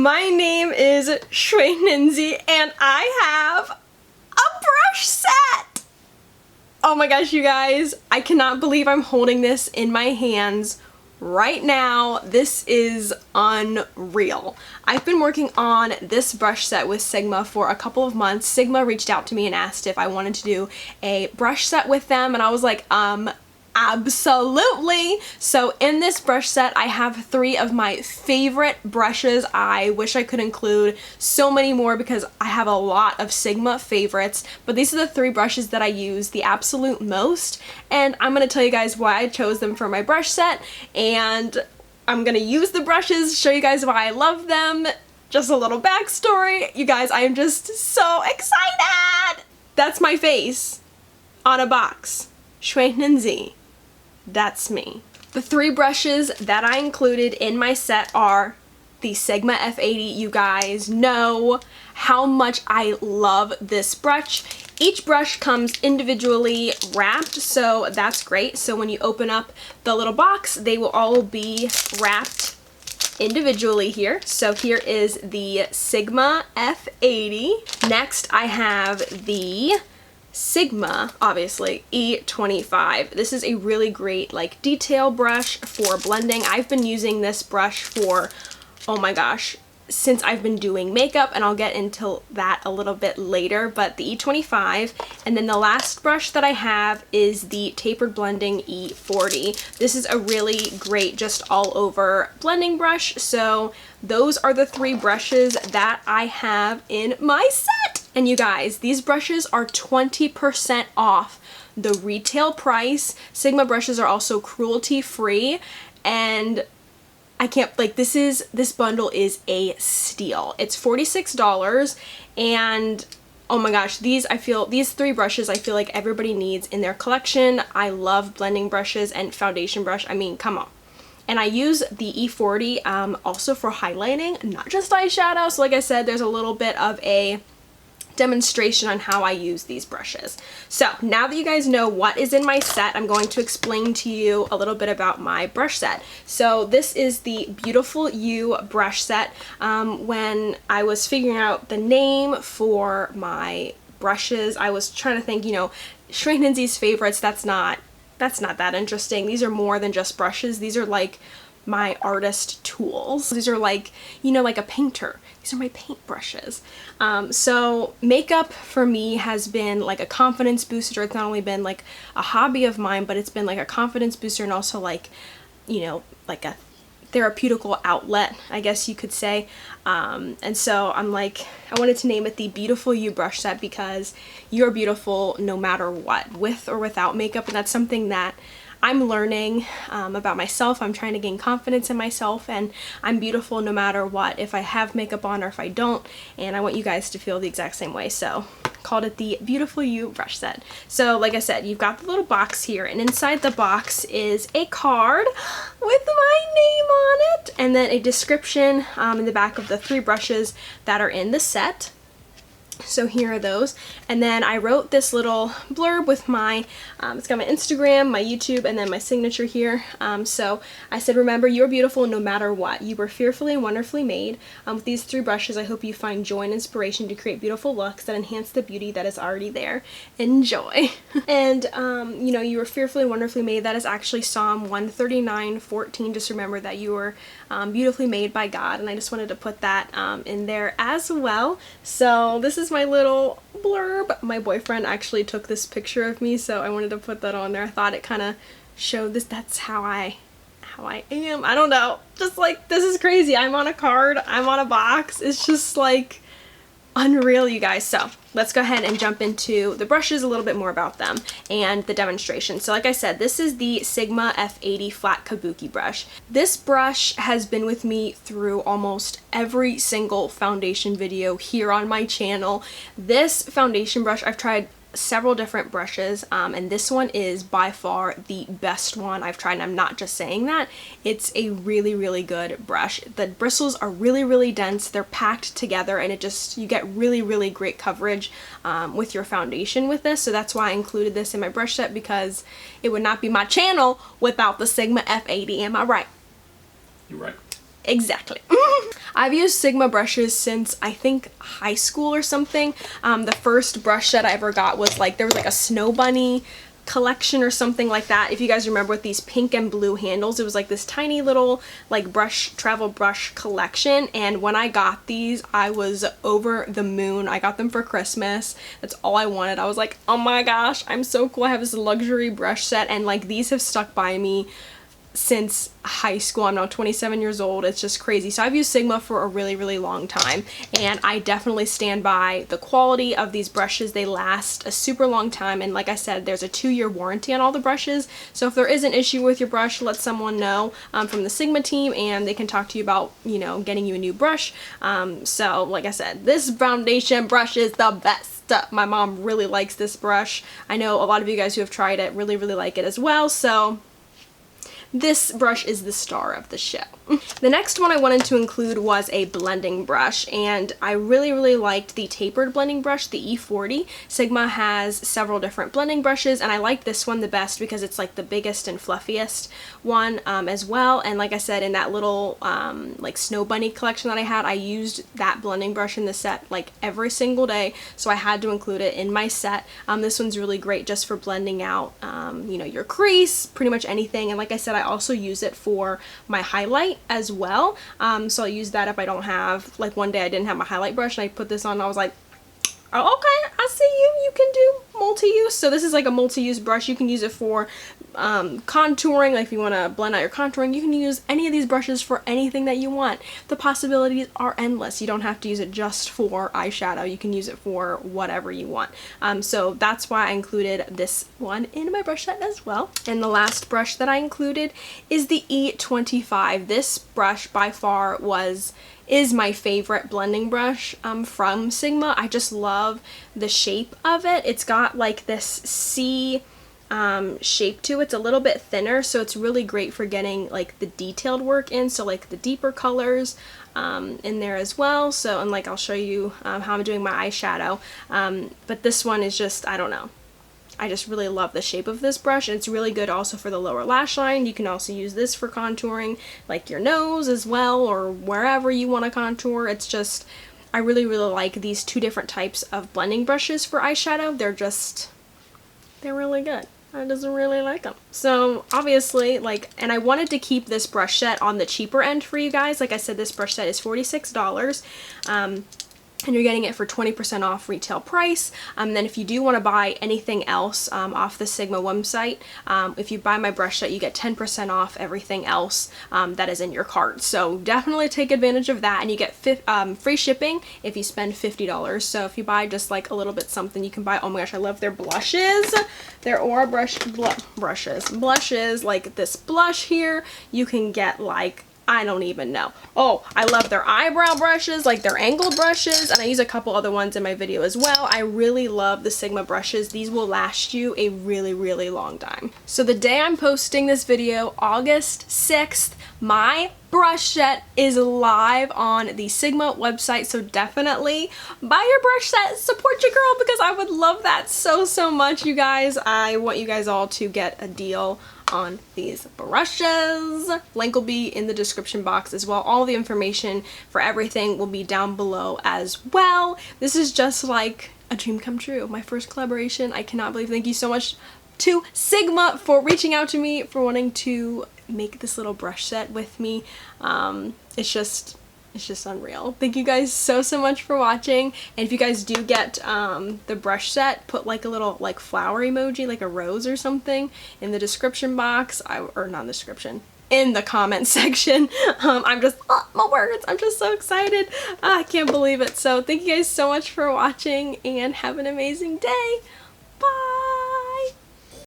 My name is Shweihninzy and I have a brush set! Oh my gosh, you guys, I cannot believe I'm holding this in my hands right now. This is unreal. I've been working on this brush set with Sigma for a couple of months. Sigma reached out to me and asked if I wanted to do a brush set with them, and I was like, absolutely. So in this brush set, I have 3 of my favorite brushes. I wish I could include so many more because I have a lot of Sigma favorites, but these are the 3 brushes that I use the absolute most, and I'm gonna tell you guys why I chose them for my brush set, and I'm gonna use the brushes, show you guys why I love them, just a little backstory. You guys, I am just so excited! That's my face on a box. Shweihninzy. That's me. The 3 brushes that I included in my set are the Sigma F80. You guys know how much I love this brush. Each brush comes individually wrapped, so that's great. So when you open up the little box, they will all be wrapped individually here. So here is the Sigma F80. Next, I have the Sigma, obviously, E25. This is a really great like detail brush for blending. I've been using this brush for, oh my gosh, since I've been doing makeup, and I'll get into that a little bit later, but the E25. And then the last brush that I have is the Tapered Blending E40. This is a really great just all over blending brush. So those are the 3 brushes that I have in my set. And you guys, these brushes are 20% off the retail price. Sigma brushes are also cruelty free, and I can't, like, this bundle is a steal. It's $46, and oh my gosh, these 3 brushes I feel like everybody needs in their collection. I love blending brushes and foundation brush. I mean, come on. And I use the E40 also for highlighting, not just eyeshadow. So like I said, there's a little bit of a demonstration on how I use these brushes. So now that you guys know what is in my set, I'm going to explain to you a little bit about my brush set. So this is the Beautiful You brush set. When I was figuring out the name for my brushes, I was trying to think, you know, Shweihninzy's favorites, that's not that interesting. These are more than just brushes. These are like my artist tools. These are like, you know, like a painter. These are my paint brushes. So makeup for me has been like a confidence booster. It's not only been like a hobby of mine, but it's been like a confidence booster and also like, you know, like a therapeutical outlet, I guess you could say. And so I'm like, I wanted to name it the Beautiful You brush set because you're beautiful no matter what, with or without makeup. And that's something that I'm learning about myself. I'm trying to gain confidence in myself, and I'm beautiful no matter what, if I have makeup on or if I don't, and I want you guys to feel the exact same way. So called it the Beautiful You brush set. So like I said, you've got the little box here, and inside the box is a card with my name on it, and then a description in the back of the 3 brushes that are in the set. So here are those, and then I wrote this little blurb with my, it's got my Instagram, my YouTube, and then my signature here. So I said, remember, you're beautiful no matter what. You were fearfully and wonderfully made. With these 3 brushes, I hope you find joy and inspiration to create beautiful looks that enhance the beauty that is already there. Enjoy. And, you know, you were fearfully and wonderfully made. That is actually Psalm 139:14. Just remember that you were beautifully made by God, and I just wanted to put that in there as well. So this is my little blurb. My boyfriend actually took this picture of me, so I wanted to put that on there. I thought it kind of showed this. That's how I am. I don't know. Just like, this is crazy. I'm on a card. I'm on a box. It's just like unreal, you guys. So let's go ahead and jump into the brushes, a little bit more about them and the demonstration. So like I said, this is the Sigma F80 flat Kabuki brush. This brush has been with me through almost every single foundation video here on my channel. This foundation brush, I've tried several different brushes, and this one is by far the best one I've tried, and I'm not just saying that. It's a really, really good brush. The bristles are really, really dense. They're packed together, and it just, you get really, really great coverage with your foundation with this. So that's why I included this in my brush set, because it would not be my channel without the Sigma F80. Am I right? You're right. Exactly. I've used Sigma brushes since I think high school or something. The first brush set I ever got was like, there was like a snow bunny collection or something like that. If you guys remember, with these pink and blue handles, it was like this tiny little like travel brush collection, and when I got these I was over the moon. I got them for Christmas. That's all I wanted. I was like, oh my gosh, I'm so cool. I have this luxury brush set, and like these have stuck by me since high school. I'm now 27 years old. It's just crazy. So I've used Sigma for a really, really long time, and I definitely stand by the quality of these brushes. They last a super long time, and like I said, there's a 2-year warranty on all the brushes. So if there is an issue with your brush, let someone know from the Sigma team, and they can talk to you about, you know, getting you a new brush. So like I said, this foundation brush is the best. My mom really likes this brush. I know a lot of you guys who have tried it really, really like it as well. So this brush is the star of the show. The next one I wanted to include was a blending brush, and I really, really liked the tapered blending brush, the E40. Sigma has several different blending brushes, and I like this one the best because it's like the biggest and fluffiest one as well. And like I said, in that little like snow bunny collection that I had, I used that blending brush in the set like every single day, so I had to include it in my set. This one's really great just for blending out you know, your crease, pretty much anything. And like I said, I also use it for my highlight as well. So I'll use that if I don't have, like one day I didn't have my highlight brush and I put this on and I was like, oh, okay, I see you. You can do multi-use. So this is like a multi-use brush. You can use it for contouring, like if you want to blend out your contouring. You can use any of these brushes for anything that you want. The possibilities are endless. You don't have to use it just for eyeshadow. You can use it for whatever you want. So that's why I included this one in my brush set as well. And the last brush that I included is the E25. This brush by far is my favorite blending brush from Sigma. I just love the shape of it. It's got like this C shape to it. It's a little bit thinner, so it's really great for getting like the detailed work in, so like the deeper colors in there as well. So, and like I'll show you how I'm doing my eyeshadow, but this one is just, I don't know, I just really love the shape of this brush, and it's really good also for the lower lash line. You can also use this for contouring like your nose as well, or wherever you want to contour. It's just, I really, really like these two different types of blending brushes for eyeshadow. They're really good. I just really like them. So obviously, like, and I wanted to keep this brush set on the cheaper end for you guys. Like I said, this brush set is $46. And you're getting it for 20% off retail price. Then if you do want to buy anything else off the Sigma website, if you buy my brush set, you get 10% off everything else that is in your cart. So definitely take advantage of that, and you get free shipping if you spend $50. So if you buy just like a little bit something, you can buy, oh my gosh, I love their blushes. Their Aura blushes, like this blush here, you can get like, I don't even know. Oh, I love their eyebrow brushes, like their angled brushes, and I use a couple other ones in my video as well. I really love the Sigma brushes. These will last you a really, really long time. So the day I'm posting this video, August 6th, my brush set is live on the Sigma website, so definitely buy your brush set, support your girl, because I would love that so, so much, you guys. I want you guys all to get a deal on these brushes. Link will be in the description box as well. All the information for everything will be down below as well. This is just like a dream come true. My first collaboration. I cannot believe. Thank you so much to Sigma for reaching out to me, for wanting to make this little brush set with me. It's just unreal. Thank you guys so, so much for watching. And if you guys do get the brush set, put like a little like flower emoji, like a rose or something, in the description box, or not in the description, in the comment section. I'm just, my words, I'm just so excited. I can't believe it. So thank you guys so much for watching, and have an amazing day.